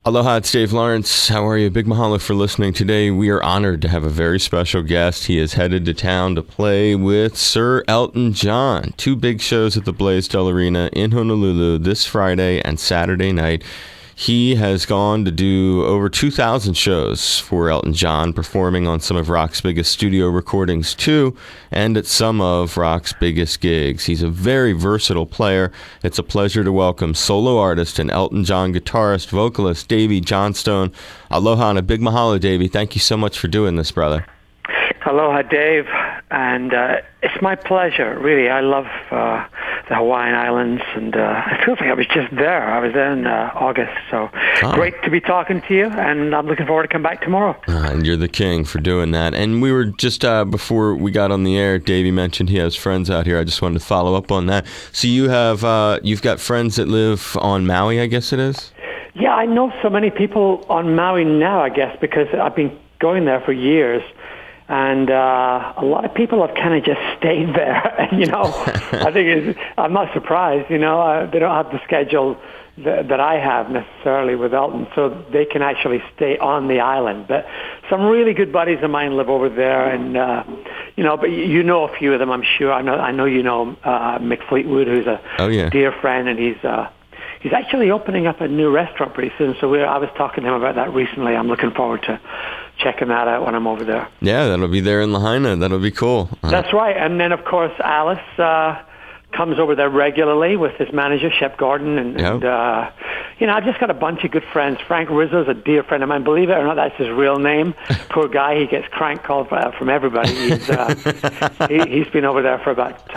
Aloha, it's Dave Lawrence. How are you? Big mahalo for listening today. We are honored to have a very special guest. He is headed to town to play with Sir Elton John. 2 big shows at the Blaisdell Arena in Honolulu this Friday and Saturday night. He has gone to do over 2,000 shows for Elton John, performing on some of rock's biggest studio recordings too, and at some of rock's biggest gigs. He's a very versatile player. It's a pleasure to welcome solo artist and Elton John guitarist, vocalist Davey Johnstone. Aloha and a big mahalo, Davey. Thank you so much for doing this, brother. Aloha, Dave, and it's my pleasure, really. I love the Hawaiian Islands, and it feels like I was just there. I was there in August, so great to be talking to you, and I'm looking forward to come back tomorrow. And you're the king for doing that. And we were just, before we got on the air, Davey mentioned he has friends out here. I just wanted to follow up on that. So you have, you've got friends that live on Maui, I guess it is? Yeah, I know so many people on Maui now, I guess, because I've been going there for years. And a lot of people have kind of just stayed there. You know, I think I'm not surprised. You know, they don't have the schedule that I have necessarily with Elton, so they can actually stay on the island. But some really good buddies of mine live over there, and you know, but you know a few of them, I'm sure. I know you know Mick Fleetwood, who's a dear friend, and he's actually opening up a new restaurant pretty soon. So I was talking to him about that recently. I'm looking forward to checking that out when I'm over there. Yeah, that'll be there in Lahaina. That'll be cool. That's right. And then, of course, Alice comes over there regularly with his manager, Shep Gordon. And you know, I've just got a bunch of good friends. Frank Rizzo's a dear friend of mine. Believe it or not, that's his real name. Poor guy. He gets crank called from everybody. He's been over there for about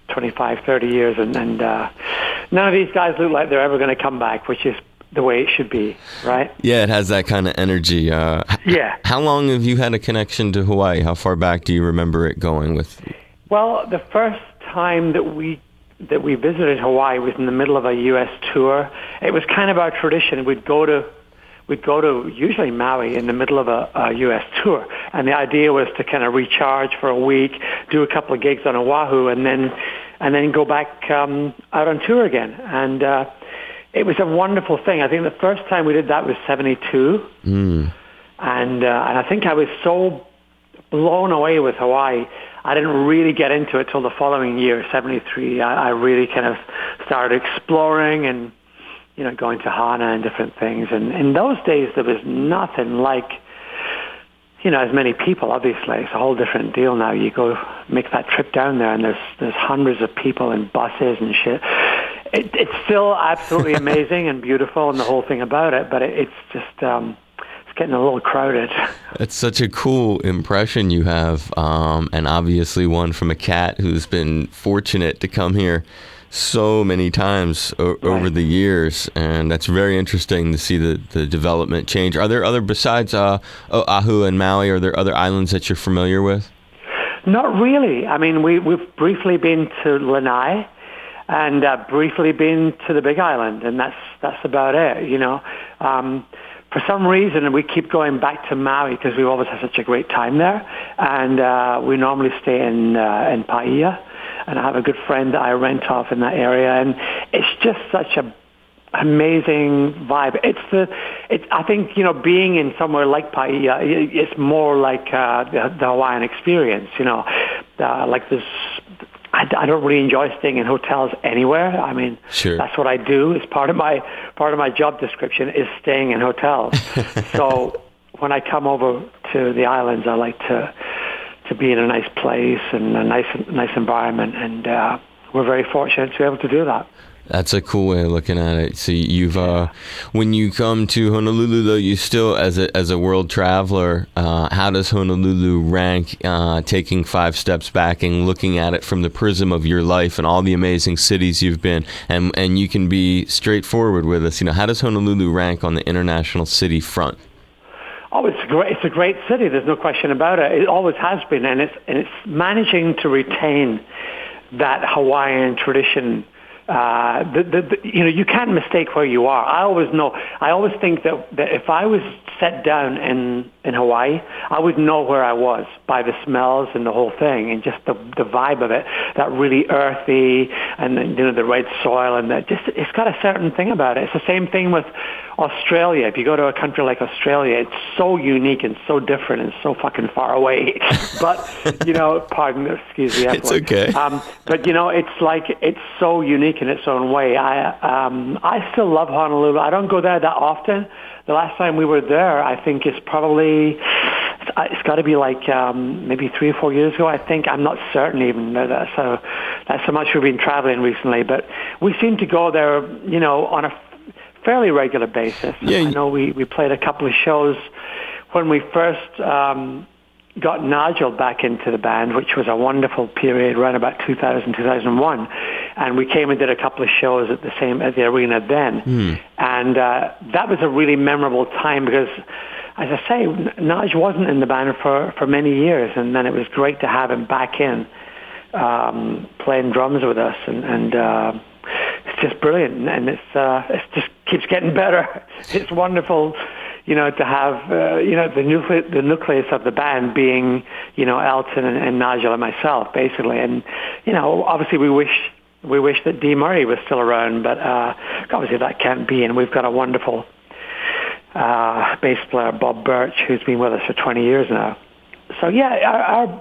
25, 30 years. And none of these guys look like they're ever going to come back, which is the way it should be, right? Yeah, it has that kind of energy. Yeah. How long have you had a connection to Hawaii? How far back do you remember it going with? Well, the first time that we visited Hawaii was in the middle of a U.S. tour. It was kind of our tradition. We'd go to usually Maui in the middle of a U.S. tour, and the idea was to kind of recharge for a week, do a couple of gigs on Oahu, and then go back out on tour again. And it was a wonderful thing. I think the first time we did that was 72. And I think I was so blown away with Hawaii, I didn't really get into it till the following year, 73. I really kind of started exploring and, you know, going to Hana and different things. And in those days, there was nothing like, you know, as many people, obviously. It's a whole different deal now. You go make that trip down there, and there's hundreds of people in buses and shit. It's still absolutely amazing and beautiful and the whole thing about it, but it's just it's getting a little crowded. It's such a cool impression you have, and obviously one from a cat who's been fortunate to come here so many times over the years, and that's very interesting to see the development change. Are there other, besides Oahu and Maui, are there other islands that you're familiar with? Not really. I mean, we've briefly been to Lanai, and briefly been to the Big Island, and that's about it, you know. For some reason, we keep going back to Maui because we've always had such a great time there, and we normally stay in Paia, and I have a good friend that I rent off in that area, and it's just such a amazing vibe. I think, you know, being in somewhere like Paia, it's more like the Hawaiian experience, you know, like this. I don't really enjoy staying in hotels anywhere. I mean, That's what I do. It's part of my job description is staying in hotels. So when I come over to the islands, I like to be in a nice place and a nice environment, and we're very fortunate to be able to do that. That's a cool way of looking at it. So you've, when you come to Honolulu, though, you still, as a world traveler, how does Honolulu rank, taking 5 steps back and looking at it from the prism of your life and all the amazing cities you've been, and you can be straightforward with us. You know, how does Honolulu rank on the international city front? Oh, it's a great city. There's no question about it. It always has been, and it's managing to retain that Hawaiian tradition you can't mistake where you are. I always think that if I was set down in Hawaii, I would know where I was by the smells and the whole thing, and just the vibe of it, that really earthy, and the red soil, and that just, it's got a certain thing about it. It's the same thing with Australia. If you go to a country like Australia, it's so unique and so different and so fucking far away. But excuse the F It's word. okay. But it's so unique in its own way. I still love Honolulu. I don't go there that often. The last time we were there, I think it's got to be like maybe 3 or 4 years ago, I think. I'm not certain even. That's how much we've been traveling recently. But we seem to go there, on a fairly regular basis. Yeah. I know we played a couple of shows when we first got Nigel back into the band, which was a wonderful period, around about 2000, 2001. And we came and did a couple of shows at the arena then. And that was a really memorable time because, as I say, Naj wasn't in the band for many years, and then it was great to have him back in, playing drums with us, and it's just brilliant, and it just keeps getting better. It's wonderful, to have the nucleus of the band being Elton and Nigel and myself, basically, and obviously we wish that Dee Murray was still around, but obviously that can't be, and we've got a wonderful bass player, Bob Birch, who's been with us for 20 years now. So yeah,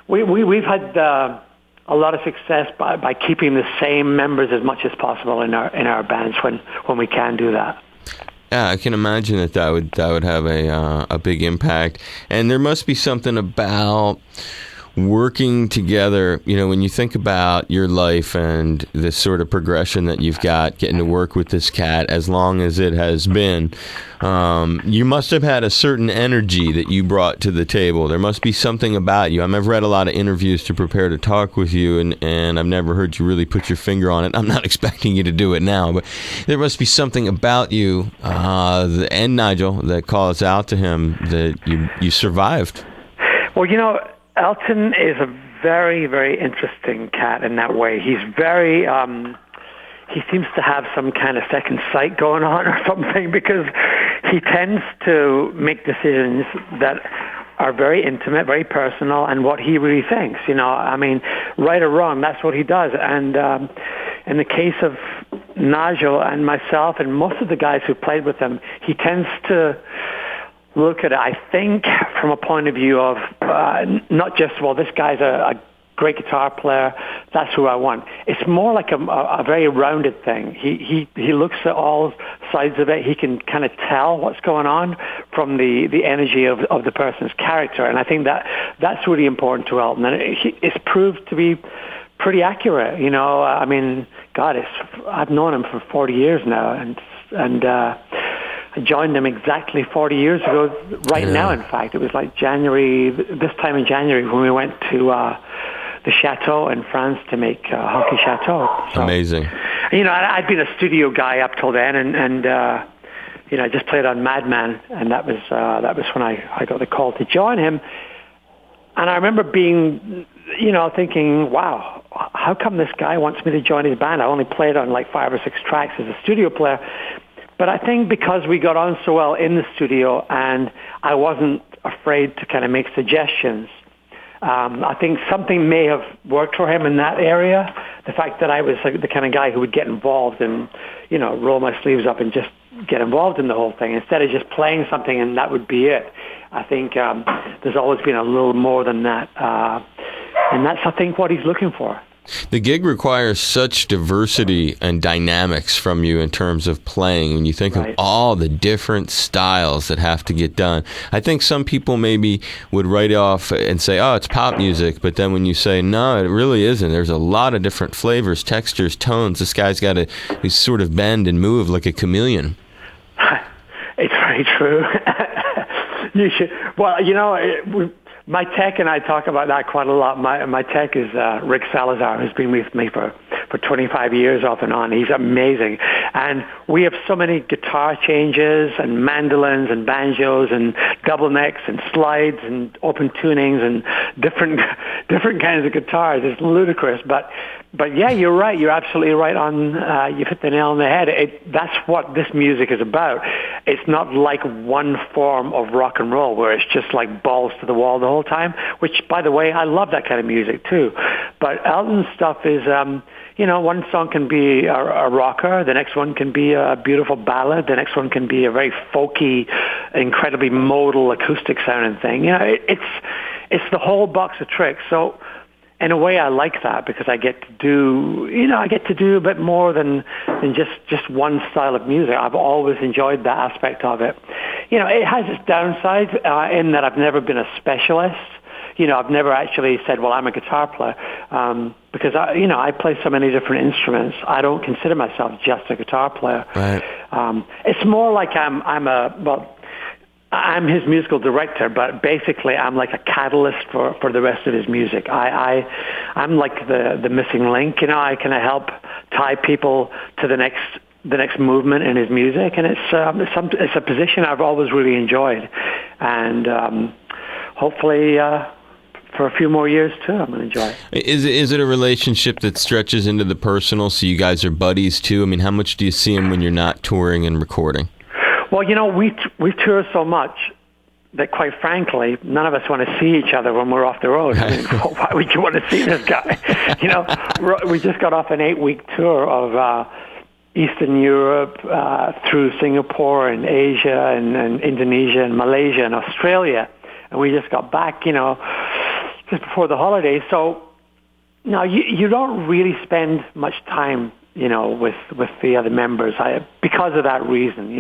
we've had a lot of success by keeping the same members as much as possible in our bands when we can do that. Yeah, I can imagine that would have a big impact, and there must be something about working together, when you think about your life and this sort of progression that you've got, getting to work with this cat as long as it has been, you must have had a certain energy that you brought to the table. There must be something about you. I've read a lot of interviews to prepare to talk with you, and I've never heard you really put your finger on it. I'm not expecting you to do it now, but there must be something about you, and Nigel, that calls out to him that you survived. Well, Elton is a very, very interesting cat in that way. He's very, he seems to have some kind of second sight going on or something, because he tends to make decisions that are very intimate, very personal, and what he really thinks. Right or wrong, that's what he does. And in the case of Nigel and myself and most of the guys who played with him, he tends to look at it, I think, from a point of view of not just, well, this guy's a great guitar player, that's who I want. It's more like a very rounded thing. He looks at all sides of it. He can kind of tell what's going on from the energy of the person's character, and I think that's really important to Elton. And it's proved to be pretty accurate. I've known him for 40 years now, and I joined them exactly 40 years ago, now, in fact. It was like this time in January, when we went to the Chateau in France to make Hockey Chateau. So, amazing. I'd been a studio guy up till then, and I just played on Madman, and that was when I got the call to join him. And I remember being, thinking, wow, how come this guy wants me to join his band? I only played on like 5 or 6 tracks as a studio player. But I think because we got on so well in the studio, and I wasn't afraid to kind of make suggestions, I think something may have worked for him in that area. The fact that I was the kind of guy who would get involved and, roll my sleeves up and just get involved in the whole thing instead of just playing something and that would be it. I think there's always been a little more than that. And that's, I think, what he's looking for. The gig requires such diversity and dynamics from you in terms of playing. When you think of all the different styles that have to get done, I think some people maybe would write off and say, oh, it's pop music. But then when you say, no, it really isn't. There's a lot of different flavors, textures, tones. This guy's got to sort of bend and move like a chameleon. It's very true. You should. Well, my tech and I talk about that quite a lot. My tech is Rick Salazar, who's been with me for 25 years off and on. He's amazing. And we have so many guitar changes and mandolins and banjos and double necks and slides and open tunings and different kinds of guitars. It's ludicrous. But But yeah, you're right. You're absolutely right on. You've hit the nail on the head. That's what this music is about. It's not like one form of rock and roll where it's just like balls to the wall the whole time, which, by the way, I love that kind of music too. But Elton's stuff is, one song can be a rocker, the next one can be a beautiful ballad, the next one can be a very folky, incredibly modal acoustic sounding thing. It's the whole box of tricks. So in a way, I like that because I get to do a bit more than just one style of music. I've always enjoyed that aspect of it. It has its downsides in that I've never been a specialist. I've never actually said, well, I'm a guitar player, because I play so many different instruments. I don't consider myself just a guitar player. Right. It's more like I'm his musical director, but basically I'm like a catalyst for the rest of his music. I'm like the missing link. I kind of help tie people to the next movement in his music, and it's a position I've always really enjoyed, and hopefully for a few more years too, I'm going to enjoy it. Is it a relationship that stretches into the personal, so you guys are buddies too? I mean, how much do you see him when you're not touring and recording? Well, we tour so much that, quite frankly, none of us want to see each other when we're off the road. I mean, why would you want to see this guy? We just got off an 8-week tour of Eastern Europe through Singapore and Asia and Indonesia and Malaysia and Australia, and we just got back, just before the holidays. So, now you don't really spend much time with the other members, because of that reason.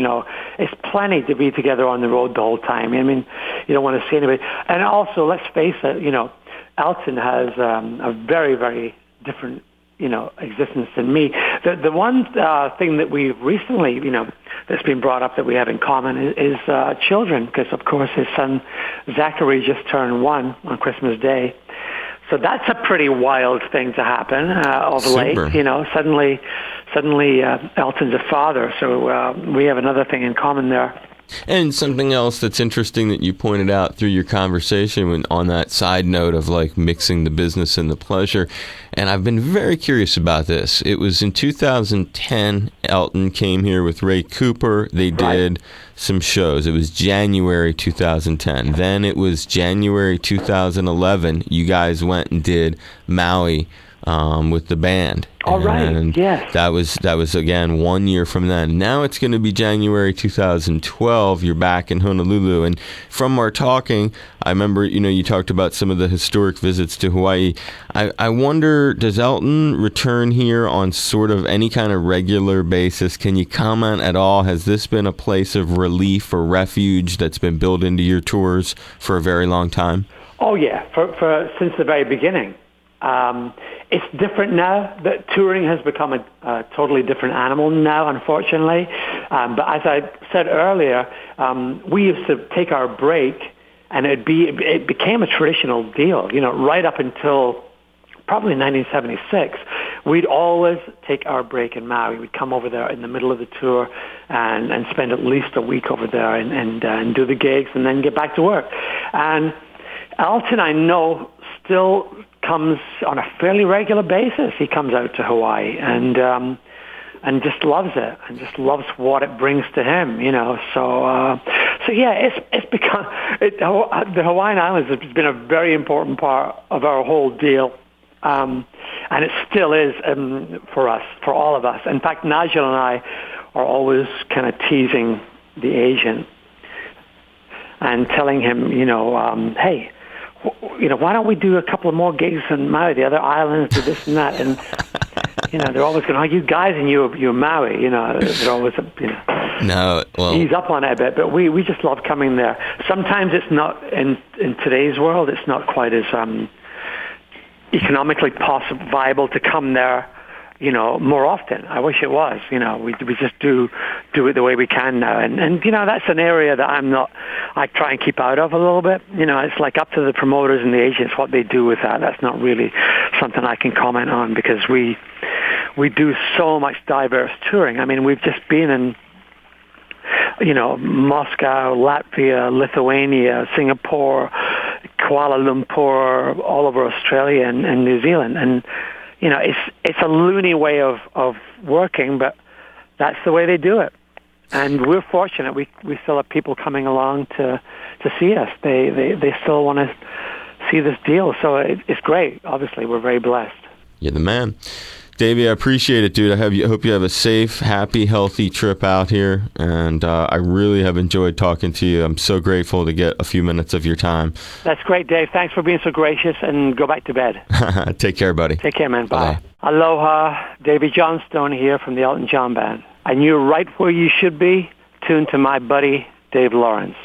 It's plenty to be together on the road the whole time. I mean, you don't want to see anybody. And also, let's face it, Elton has a very, very different, existence than me. The one thing that we recently, that's been brought up that we have in common is children, because, of course, his son Zachary just turned 1 on Christmas Day. So that's a pretty wild thing to happen of late. Suddenly Elton's a father. So we have another thing in common there. And something else that's interesting that you pointed out through your conversation on that side note of like mixing the business and the pleasure, and I've been very curious about this. It was in 2010, Elton came here with Ray Cooper. They did some shows. It was January 2010. Then it was January 2011. You guys went and did Maui with the band. All right. And yes. That was again 1 year from then. Now it's going to be January 2012. You're back in Honolulu, and from our talking, I remember you talked about some of the historic visits to Hawaii. I wonder, does Elton return here on sort of any kind of regular basis? Can you comment at all? Has this been a place of relief or refuge that's been built into your tours for a very long time? Oh yeah, for since the very beginning. It's different now. That touring has become a totally different animal now, unfortunately. But as I said earlier, we used to take our break, and it became a traditional deal. Right up until probably 1976, we'd always take our break in Maui. We'd come over there in the middle of the tour and spend at least a week over there and do the gigs and then get back to work. And Elton, I know, still comes on a fairly regular basis. He comes out to Hawaii and just loves it and just loves what it brings to him. So yeah, it's become the Hawaiian Islands has been a very important part of our whole deal, and it still is for us, for all of us. In fact, Nigel and I are always kind of teasing the agent and telling him, hey, why don't we do a couple of more gigs in Maui, the other islands, do this and that, and they're always going, you guys and you're Maui, they're always, No, well, ease up on it a bit, but we just love coming there. Sometimes it's not in today's world, it's not quite as economically viable to come there, more often. I wish it was. We just do it the way we can now, and that's an area that I try and keep out of a little bit. It's like up to the promoters and the agents what they do with that. That's not really something I can comment on, because we do so much diverse touring. I mean, we've just been in Moscow, Latvia, Lithuania, Singapore, Kuala Lumpur, all over Australia and New Zealand, and it's a loony way of working, but that's the way they do it. And we're fortunate. We still have people coming along to see us. They still want to see this deal. So it's great. Obviously, we're very blessed. You're the man. Davey, I appreciate it, dude. I hope you have a safe, happy, healthy trip out here. And I really have enjoyed talking to you. I'm so grateful to get a few minutes of your time. That's great, Dave. Thanks for being so gracious, and go back to bed. Take care, buddy. Take care, man. Bye. Bye. Aloha. Davey Johnstone here from the Elton John Band. And you're right where you should be, tuned to my buddy, Dave Lawrence.